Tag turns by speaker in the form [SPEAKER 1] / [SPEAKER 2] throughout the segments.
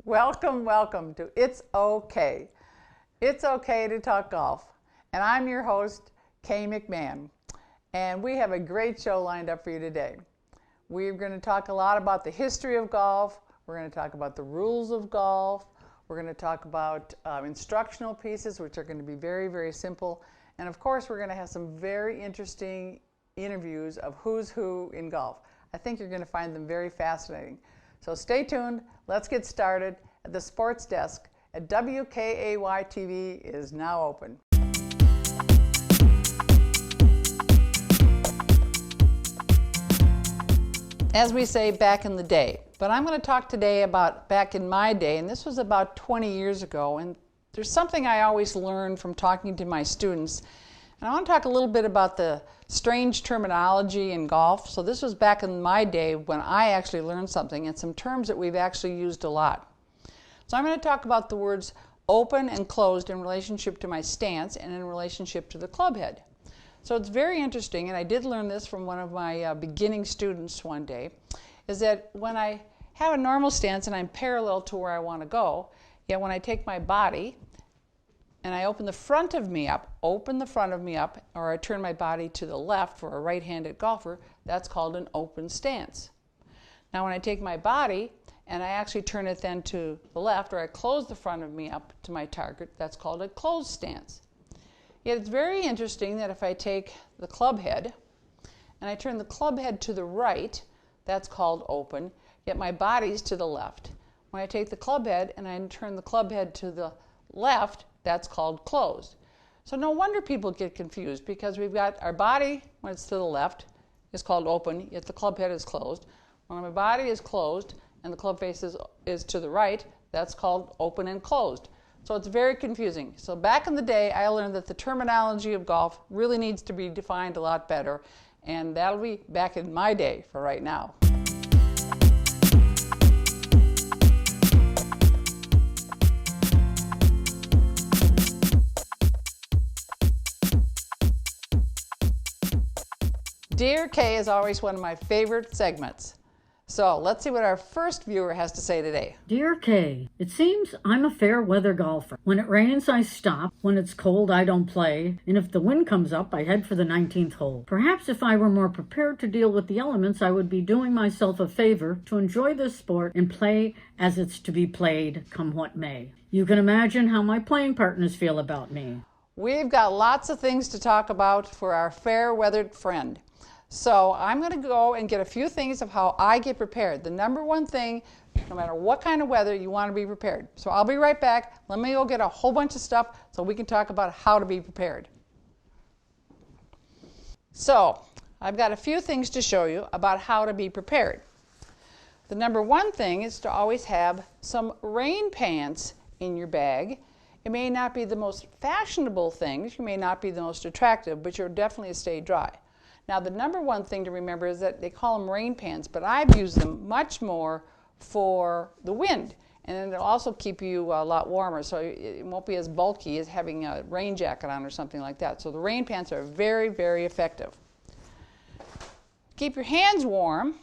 [SPEAKER 1] Welcome, welcome to It's Okay. It's okay to talk golf. And I'm your host, Kay McMahon. And we have a great show lined up for you today. We're going to talk a lot about the history of golf. We're going to talk about the rules of golf. We're going to talk about instructional pieces, which are going to be very, very simple. And of course, we're going to have some very interesting interviews of who's who in golf. I think you're going to find them very fascinating. So stay tuned. Let's get started. At the sports desk at WKAY TV is now open. As we say, back in the day. But I'm going to talk today about back in my day, and this was about 20 years ago. And there's something I always learn from talking to my students. And I want to talk a little bit about the strange terminology in golf. So this was back in my day when I actually learned something, and some terms that we've actually used a lot. So I'm going to talk about the words open and closed in relationship to my stance and in relationship to the club head. So it's very interesting, and I did learn this from one of my beginning students one day, is that when I have a normal stance and I'm parallel to where I want to go, yet when I take my body and I open the front of me up, or I turn my body to the left for a right-handed golfer, that's called an open stance. Now when I take my body and I actually turn it then to the left, or I close the front of me up to my target, that's called a closed stance. Yet it's very interesting that if I take the club head and I turn the club head to the right, that's called open, yet my body's to the left. When I take the club head and I turn the club head to the left, that's called closed. So no wonder people get confused, because we've got our body, when it's to the left, is called open, yet the club head is closed. When my body is closed and the club face is to the right, that's called open and closed. So it's very confusing. So back in the day, I learned that the terminology of golf really needs to be defined a lot better, and that'll be back in my day for right now. Dear Kay is always one of my favorite segments. So let's see what our first viewer has to say today.
[SPEAKER 2] Dear Kay, it seems I'm a fair weather golfer. When it rains, I stop. When it's cold, I don't play. And if the wind comes up, I head for the 19th hole. Perhaps if I were more prepared to deal with the elements, I would be doing myself a favor to enjoy this sport and play as it's to be played, come what may. You can imagine how my playing partners feel about me.
[SPEAKER 1] We've got lots of things to talk about for our fair-weathered friend. So I'm going to go and get a few things of how I get prepared. The number one thing, no matter what kind of weather, you want to be prepared. So I'll be right back. Let me go get a whole bunch of stuff so we can talk about how to be prepared. So I've got a few things to show you about how to be prepared. The number one thing is to always have some rain pants in your bag. It may not be the most fashionable things, you may not be the most attractive, but you'll definitely stay dry. Now the number one thing to remember is that they call them rain pants, but I've used them much more for the wind, and it'll also keep you a lot warmer, so it won't be as bulky as having a rain jacket on or something like that. So the rain pants are very, very effective. Keep your hands warm.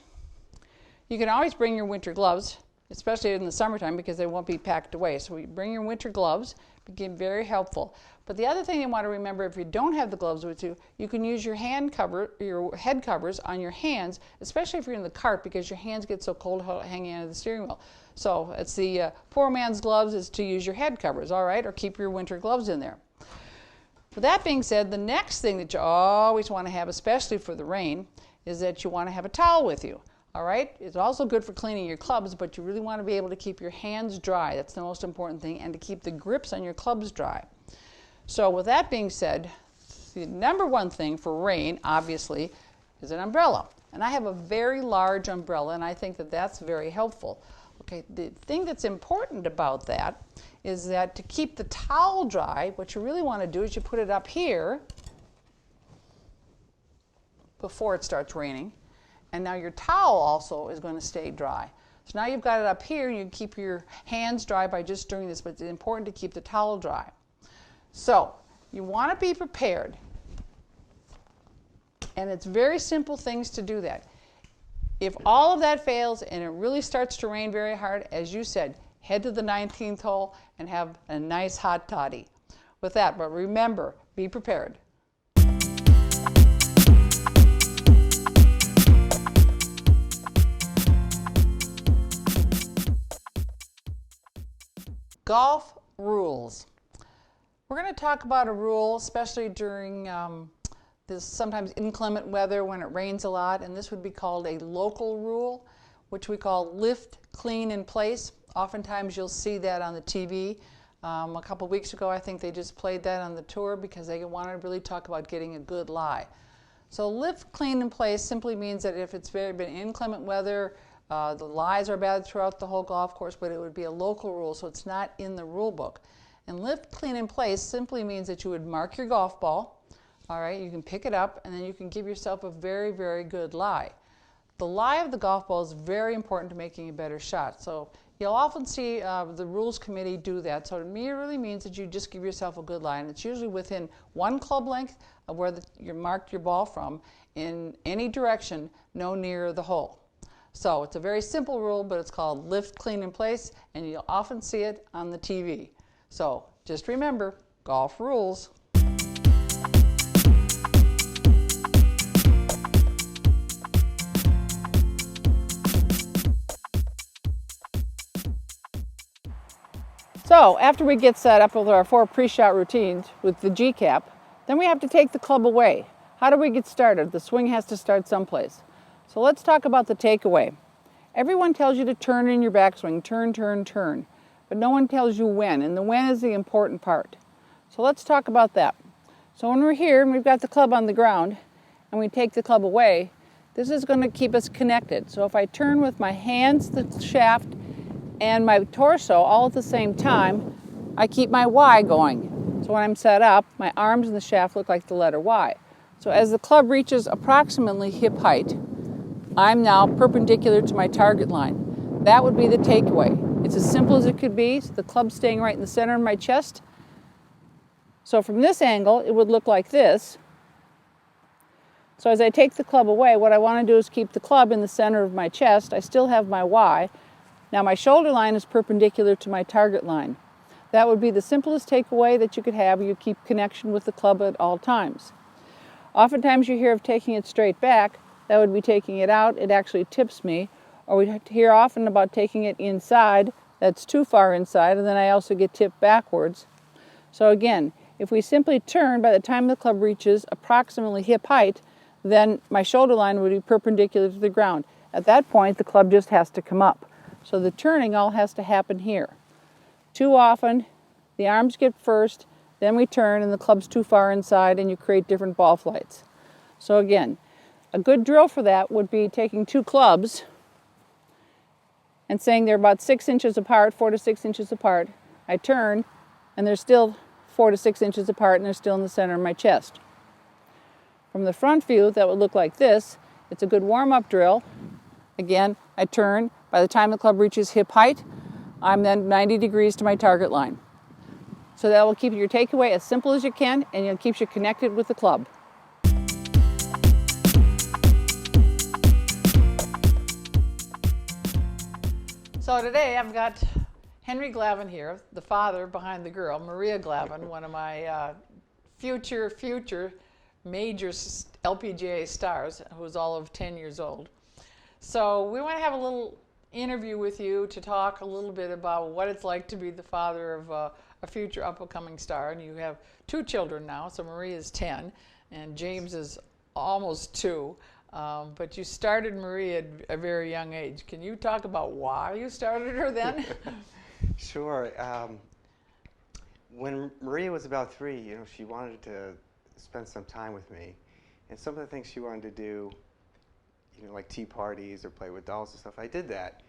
[SPEAKER 1] You can always bring your winter gloves, especially in the summertime, because they won't be packed away. So you bring your winter gloves, became very helpful. But the other thing you want to remember, if you don't have the gloves with you, you can use your head covers on your hands, especially if you're in the cart, because your hands get so cold hanging out of the steering wheel. So it's the poor man's gloves is to use your head covers, all right, or keep your winter gloves in there. With that being said, the next thing that you always want to have, especially for the rain, is that you want to have a towel with you. All right, it's also good for cleaning your clubs, but you really want to be able to keep your hands dry. That's the most important thing, and to keep the grips on your clubs dry. So with that being said, the number one thing for rain, obviously, is an umbrella. And I have a very large umbrella, and I think that that's very helpful. Okay, the thing that's important about that is that to keep the towel dry, what you really want to do is you put it up here before it starts raining. And now your towel also is going to stay dry. So now you've got it up here, and you can keep your hands dry by just doing this, but it's important to keep the towel dry. So you want to be prepared. And it's very simple things to do that. If all of that fails and it really starts to rain very hard, as you said, head to the 19th hole, and have a nice hot toddy. With that, but remember, be prepared. Golf rules. We're going to talk about a rule, especially during this sometimes inclement weather when it rains a lot, and this would be called a local rule, which we call lift, clean, in place. Oftentimes you'll see that on the TV. A couple weeks ago, I think they just played that on the tour because they wanted to really talk about getting a good lie. So lift, clean, in place simply means that if it's been inclement weather, the lies are bad throughout the whole golf course, but it would be a local rule, so it's not in the rule book. And lift, clean, in place simply means that you would mark your golf ball. All right, you can pick it up, and then you can give yourself a very, very good lie. The lie of the golf ball is very important to making a better shot. So you'll often see the rules committee do that. So to me, it really means that you just give yourself a good lie, and it's usually within one club length of where you marked your ball from in any direction, no nearer the hole. So it's a very simple rule, but it's called lift, clean, in place, and you'll often see it on the TV. So just remember, golf rules. So after we get set up with our 4 pre-shot routines with the G-cap, then we have to take the club away. How do we get started? The swing has to start someplace. So let's talk about the takeaway. Everyone tells you to turn in your backswing, turn, turn, turn, but no one tells you when, and the when is the important part. So let's talk about that. So when we're here and we've got the club on the ground and we take the club away, this is going to keep us connected. So if I turn with my hands, the shaft, and my torso all at the same time, I keep my Y going. So when I'm set up, my arms and the shaft look like the letter Y. So as the club reaches approximately hip height, I'm now perpendicular to my target line. That would be the takeaway. It's as simple as it could be. So the club's staying right in the center of my chest. So from this angle, it would look like this. So as I take the club away, what I want to do is keep the club in the center of my chest. I still have my Y. Now my shoulder line is perpendicular to my target line. That would be the simplest takeaway that you could have. You keep connection with the club at all times. Oftentimes you hear of taking it straight back. That would be taking it out. It actually tips me. Or we hear often about taking it inside. That's too far inside, and then I also get tipped backwards. So again, if we simply turn, by the time the club reaches approximately hip height, then my shoulder line would be perpendicular to the ground. At that point, the club just has to come up. So the turning all has to happen here. Too often, the arms get first, then we turn, and the club's too far inside, and you create different ball flights. So again, a good drill for that would be taking 2 clubs and saying they're about 6 inches apart, 4 to 6 inches apart. I turn, and they're still 4 to 6 inches apart, and they're still in the center of my chest. From the front view, that would look like this. It's a good warm-up drill. Again, I turn. By the time the club reaches hip height, I'm then 90 degrees to my target line. So that will keep your takeaway as simple as you can, and it keeps you connected with the club. So today I've got Henry Glavin here, the father behind the girl, Maria Glavin, one of my future major LPGA stars, who's all of 10 years old. So we want to have a little interview with you to talk a little bit about what it's like to be the father of a future up-and-coming star. And you have 2 children now, so Maria is 10 and James is almost 2. But you started Maria at a very young age. Can you talk about why you started her then?
[SPEAKER 3] Sure. When Maria was about 3, she wanted to spend some time with me. And some of the things she wanted to do, like tea parties or play with dolls and stuff, I did that.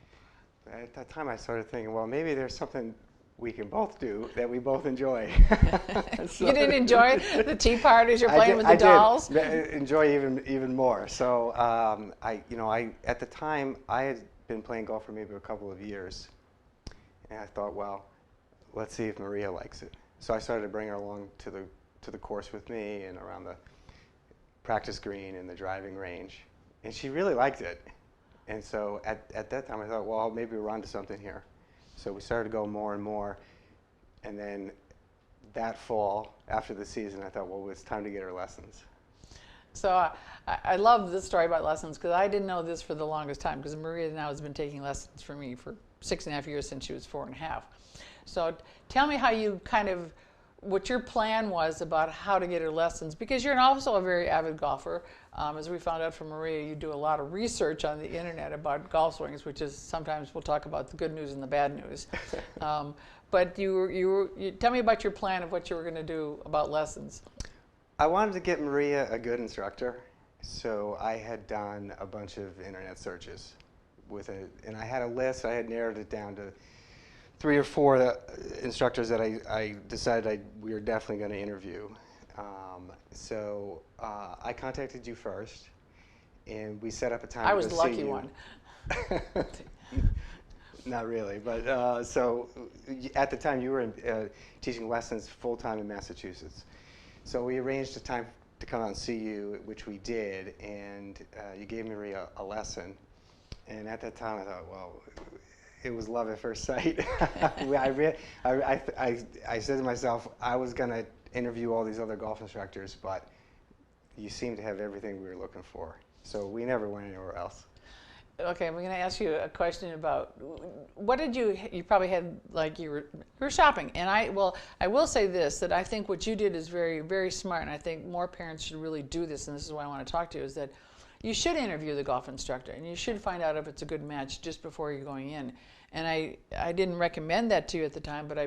[SPEAKER 3] But at that time, I started thinking, well, maybe there's something we can both do that we both enjoy.
[SPEAKER 1] So, you didn't enjoy the tea parties? You're playing with the dolls?
[SPEAKER 3] I did enjoy even more. So at the time, I had been playing golf for maybe a couple of years. And I thought, well, let's see if Maria likes it. So I started to bring her along to the course with me and around the practice green and the driving range. And she really liked it. And so at that time, I thought, well, maybe we're onto something here. So we started to go more and more. And then that fall, after the season, I thought, well, it's time to get her lessons.
[SPEAKER 1] So I love this story about lessons because I didn't know this for the longest time, because Maria now has been taking lessons for me for 6.5 years since she was 4.5. So tell me how you what your plan was about how to get her lessons, because you're also a very avid golfer. As we found out from Maria, you do a lot of research on the internet about golf swings, which is sometimes we'll talk about the good news and the bad news. But you tell me about your plan of what you were going to do about lessons.
[SPEAKER 3] I wanted to get Maria a good instructor, so I had done a bunch of internet searches and I had a list. I had narrowed it down to 3 or 4 instructors that I decided we were definitely going to interview. So I contacted you first, and we set up a time.
[SPEAKER 1] I was
[SPEAKER 3] to
[SPEAKER 1] the
[SPEAKER 3] see
[SPEAKER 1] lucky
[SPEAKER 3] you.
[SPEAKER 1] one.
[SPEAKER 3] Not really, but so at the time you were teaching lessons full-time in Massachusetts. So we arranged a time to come out and see you, which we did, and you gave Maria a lesson. And at that time I thought, well, it was love at first sight. I said to myself, I was going to interview all these other golf instructors, but you seem to have everything we were looking for. So we never went anywhere else.
[SPEAKER 1] Okay, I'm going to ask you a question about what did you probably had, like you were shopping, and I will say this, that I think what you did is very, very smart, and I think more parents should really do this, and this is why I want to talk to you, is that you should interview the golf instructor, and you should find out if it's a good match just before you're going in. And I didn't recommend that to you at the time, but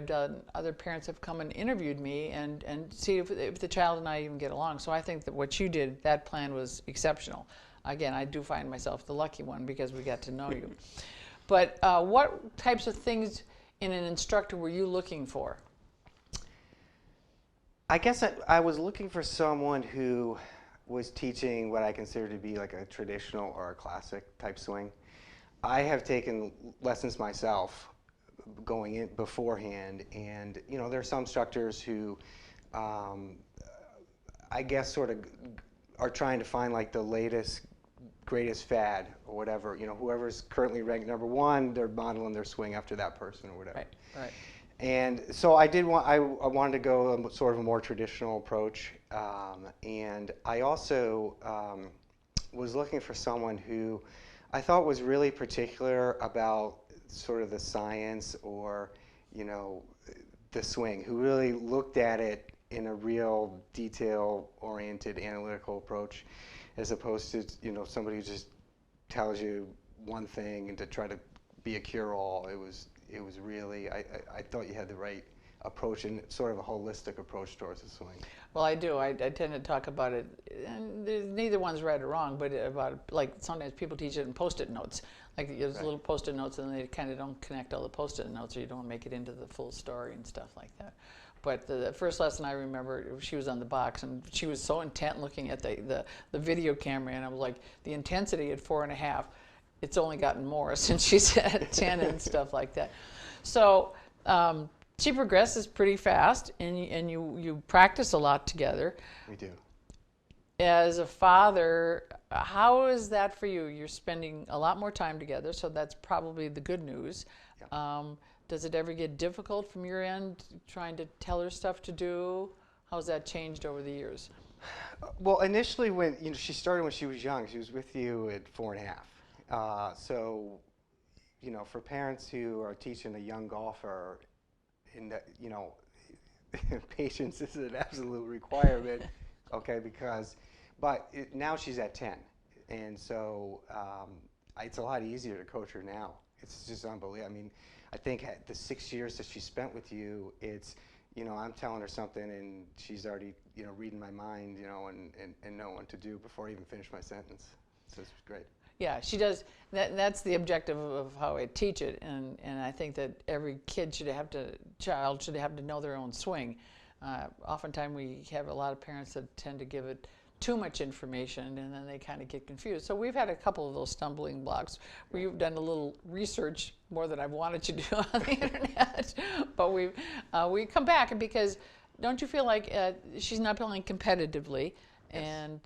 [SPEAKER 1] other parents have come and interviewed me and see if the child and I even get along. So I think that what you did, that plan was exceptional. Again, I do find myself the lucky one because we got to know you. But what types of things in an instructor were you looking for?
[SPEAKER 3] I guess I was looking for someone who was teaching what I consider to be like a traditional or a classic type swing. I have taken lessons myself going in beforehand, and there are some instructors who I guess sort of are trying to find like the latest greatest fad or whatever. Whoever's currently ranked number 1, they're modeling their swing after that person or whatever.
[SPEAKER 1] Right.
[SPEAKER 3] And so I wanted to go sort of a more traditional approach, and I also was looking for someone who I thought was really particular about sort of the science or the swing, who really looked at it in a real detail-oriented analytical approach, as opposed to somebody who just tells you one thing and to try to be a cure-all. It was really, I thought you had the right approach and sort of a holistic approach towards the swing.
[SPEAKER 1] Well, I do. I tend to talk about it, and neither one's right or wrong, but about, like, sometimes people teach it in Post-it notes. Like, there's little Post-it notes, and they kind of don't connect all the Post-it notes, or you don't make it into the full story and stuff like that. But the first lesson I remember, she was on the box, and she was so intent looking at the video camera, and I was like, the intensity at 4.5, it's only gotten more since she's at 10 and stuff like that. So she progresses pretty fast, and you practice a lot together.
[SPEAKER 3] We do.
[SPEAKER 1] As a father, how is that for you? You're spending a lot more time together, so that's probably the good news. Yeah. Does it ever get difficult from your end, trying to tell her stuff to do? How's that changed over the years?
[SPEAKER 3] Well, initially, when she started when she was young, she was with you at 4.5. So, for parents who are teaching a young golfer, in that patience is an absolute requirement. Okay, now she's at 10, and so it's a lot easier to coach her now. It's just unbelievable. I mean, I think the 6 years that she spent with you, it's, I'm telling her something and she's already, reading my mind, and know what to do before I even finish my sentence. So it's great.
[SPEAKER 1] Yeah, she does. That's the objective of how I teach it, and I think that every child should have to know their own swing. Oftentimes we have a lot of parents that tend to give it too much information, and then they kind of get confused. So we've had a couple of those stumbling blocks where you've done a little research more than I've wanted you to do on the internet. But we come back, because don't you feel like she's not playing competitively,
[SPEAKER 3] Yes.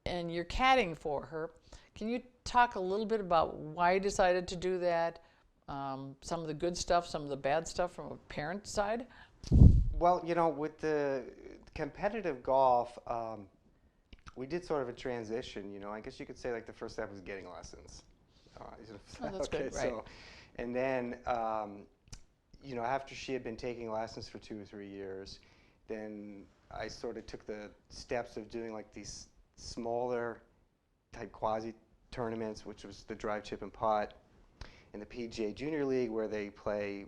[SPEAKER 1] and you're caddying for her? Can you talk a little bit about why you decided to do that? some of the good stuff, some of the bad stuff from a parent side?
[SPEAKER 3] Well, with the competitive golf, we did sort of a transition. I guess you could say like the first step was getting lessons.
[SPEAKER 1] Oh, that's good, right.
[SPEAKER 3] And then, after she had been taking lessons for 2 or 3 years, then I sort of took the steps of doing like these smaller type quasi tournaments, which was the drive, chip, and putt, and the PGA Junior League, where they play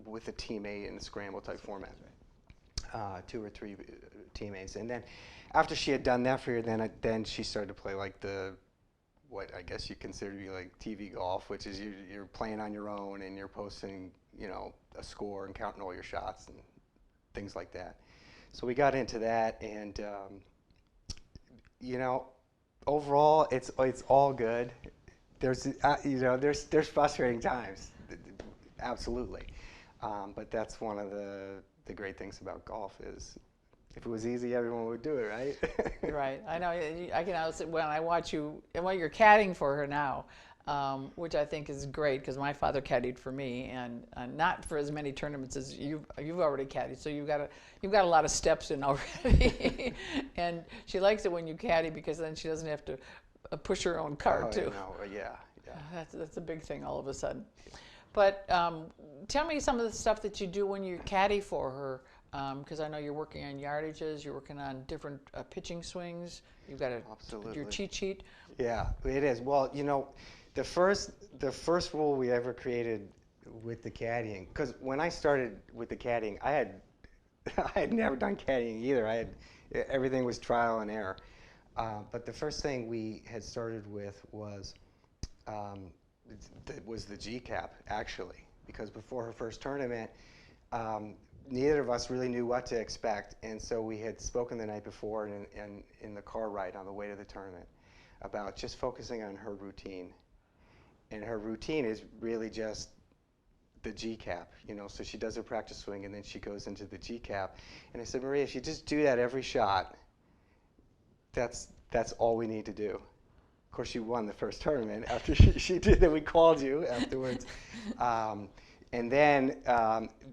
[SPEAKER 3] with a teammate in a scramble type format. 2 or 3 teammates, and then after she had done that for a year, then she started to play like what I guess you consider to be like TV golf, which is you're playing on your own and you're posting a score and counting all your shots and things like that. So we got into that, and overall it's all good. There's frustrating times, absolutely, but that's one of the great things about golf is if it was easy, everyone would do it, right?
[SPEAKER 1] Right. I know. I can also, when I watch you, and when you're caddying for her now, which I think is great because my father caddied for me, and not for as many tournaments as you've already caddied. So you've got a lot of steps in already, and she likes it when you caddy because then she doesn't have to push her own cart too.
[SPEAKER 3] Yeah.
[SPEAKER 1] That's a big thing all of a sudden. But tell me some of the stuff that you do when you caddy for her, because I know you're working on yardages, you're working on different pitching swings. You've got your cheat sheet.
[SPEAKER 3] Yeah, it is. Well, the first rule we ever created with the caddying, because when I started with the caddying, I had never done caddying either. Everything was trial and error. But the first thing we had started with was the G-cap, actually, because before her first tournament, neither of us really knew what to expect, and so we had spoken the night before and in the car ride on the way to the tournament about just focusing on her routine. And her routine is really just the G-cap, so she does her practice swing and then she goes into the G-cap. And I said, Maria, if you just do that every shot, that's all we need to do. Of course, she won the first tournament after she did that. We called you afterwards. And then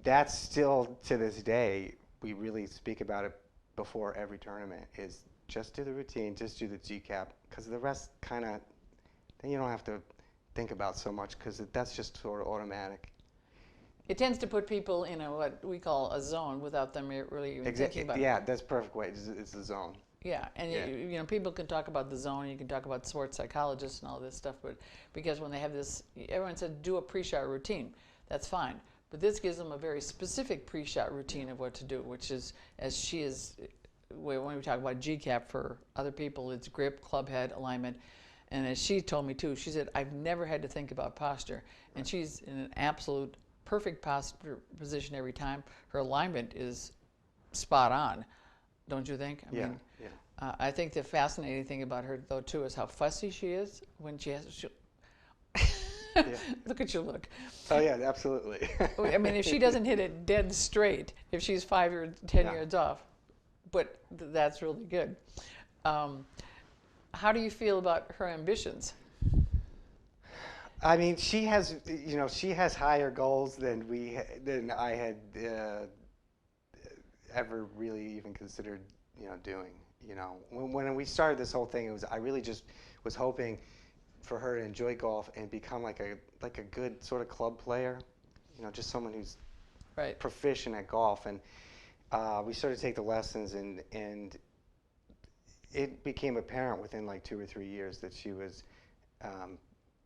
[SPEAKER 3] that's still, to this day, we really speak about it before every tournament, is just do the routine, just do the G-cap, because the rest kind of, then you don't have to think about so much, because that's just sort of automatic.
[SPEAKER 1] It tends to put people in what we call a zone without them really even thinking about it.
[SPEAKER 3] Yeah, that's the perfect way. It's the zone.
[SPEAKER 1] Yeah, and people can talk about the zone, you can talk about sports psychologists and all this stuff, but because when they have this, everyone said do a pre-shot routine. That's fine. But this gives them a very specific pre-shot routine of what to do, which is, as she is, when we talk about G-cap for other people, it's grip, club head, alignment. And as she told me too, she said, I've never had to think about posture. And she's in an absolute perfect posture position every time. Her alignment is spot on, don't you think? I mean, I think the fascinating thing about her, though, too, is how fussy she is when she has... Look at you look.
[SPEAKER 3] Oh, yeah, absolutely.
[SPEAKER 1] I mean, if she doesn't hit it dead straight, if she's 5 or 10 yards off, but that's really good. How do you feel about her ambitions?
[SPEAKER 3] I mean, she has higher goals than I had ever really even considered, doing. When we started this whole thing, I really just was hoping for her to enjoy golf and become like a good sort of club player, just someone who's proficient at golf. And we started to take the lessons, and it became apparent within like 2 or 3 years that she was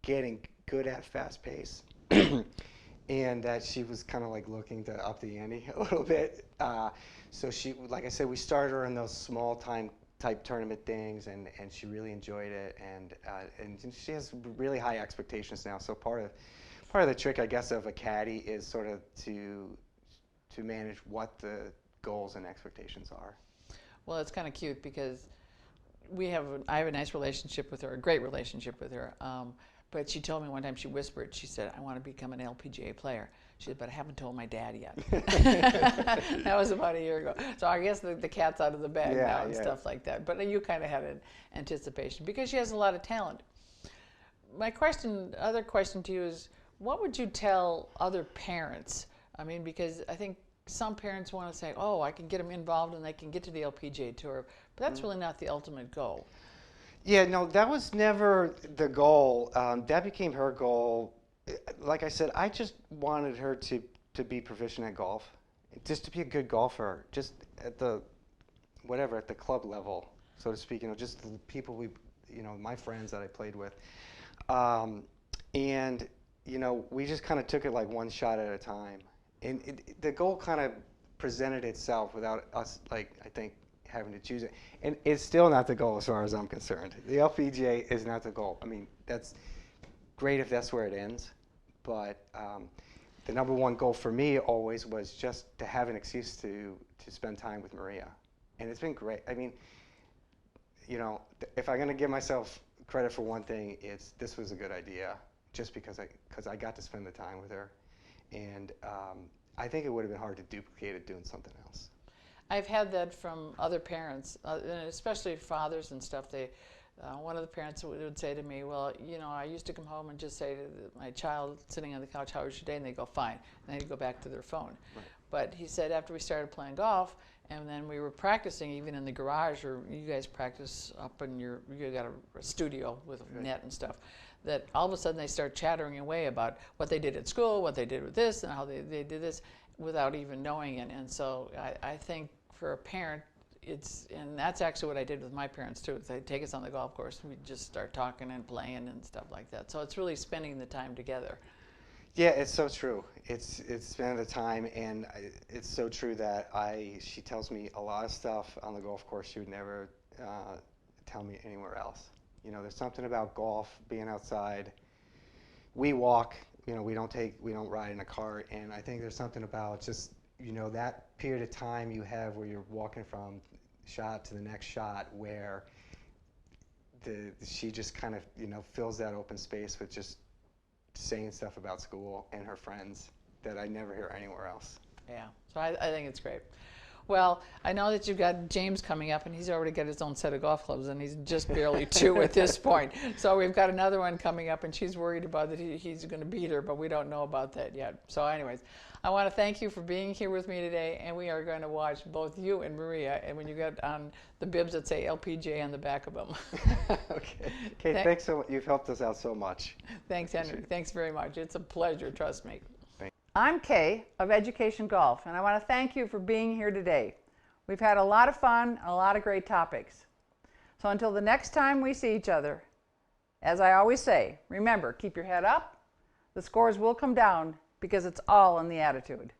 [SPEAKER 3] getting good at fast pace, and that she was kind of like looking to up the ante a little bit. So she, like I said, we started her in those small time type tournament things, and she really enjoyed it, and she has really high expectations now. So part of the trick, I guess, of a caddy is sort of to manage what the goals and expectations are.
[SPEAKER 1] Well, it's kind of cute because I have a nice relationship with her, a great relationship with her. But she told me one time, she whispered, she said, I want to become an LPGA player. She said, but I haven't told my dad yet. That was about a year ago. So I guess the cat's out of the bag now and stuff like that. But you kind of had an anticipation because she has a lot of talent. My other question to you is, What would you tell other parents? I mean, because I think some parents want to say, oh, I can get them involved and they can get to the LPGA Tour, but that's really not the ultimate goal.
[SPEAKER 3] Yeah, no, that was never the goal. That became her goal. Like I said, I just wanted her to be proficient at golf, just to be a good golfer, just at the whatever at the club level, so to speak. Just the people my friends that I played with, and we just kind of took it like one shot at a time, and the goal kind of presented itself without us, like I think, having to choose it. And it's still not the goal as far as I'm concerned. The LPGA is not the goal. I mean, that's great if that's where it ends, but the number one goal for me always was just to have an excuse to spend time with Maria. And it's been great. I mean, if I'm going to give myself credit for one thing, it's this was a good idea, just because I got to spend the time with her. And I think it would have been hard to duplicate it doing something else.
[SPEAKER 1] I've had that from other parents, especially fathers and stuff. One of the parents would say to me, well, I used to come home and just say to my child sitting on the couch, how was your day? And they go, fine. And they'd go back to their phone. Right. But he said after we started playing golf, and then we were practicing even in the garage, or you guys practice up in you got a studio with a net and stuff, that all of a sudden they start chattering away about what they did at school, what they did with this, and how they did this without even knowing it. And so I think for a parent, and that's actually what I did with my parents too. They'd take us on the golf course and we'd just start talking and playing and stuff like that. So it's really spending the time together.
[SPEAKER 3] Yeah, it's so true. It's spending the time, and it's so true that she tells me a lot of stuff on the golf course she would never tell me anywhere else. There's something about golf, being outside. We walk. We don't ride in a car, and I think there's something about just that period of time you have where you're walking from shot to the next shot, where she just kind of fills that open space with just saying stuff about school and her friends that I never hear anywhere else.
[SPEAKER 1] Yeah, so I think it's great. Well, I know that you've got James coming up, and he's already got his own set of golf clubs, and he's just barely 2 at this point. So we've got another one coming up, and she's worried about that he's going to beat her, but we don't know about that yet. So anyways, I want to thank you for being here with me today, and we are going to watch both you and Maria, and when you get on the bibs that say LPJ on the back of them.
[SPEAKER 3] Okay, thanks so much. You've helped us out so much.
[SPEAKER 1] Thanks, Henry. Thanks very much. It's a pleasure, trust me. I'm Kay of Education Golf, and I want to thank you for being here today. We've had a lot of fun and a lot of great topics. So until the next time we see each other, as I always say, remember, keep your head up. The scores will come down because it's all in the attitude.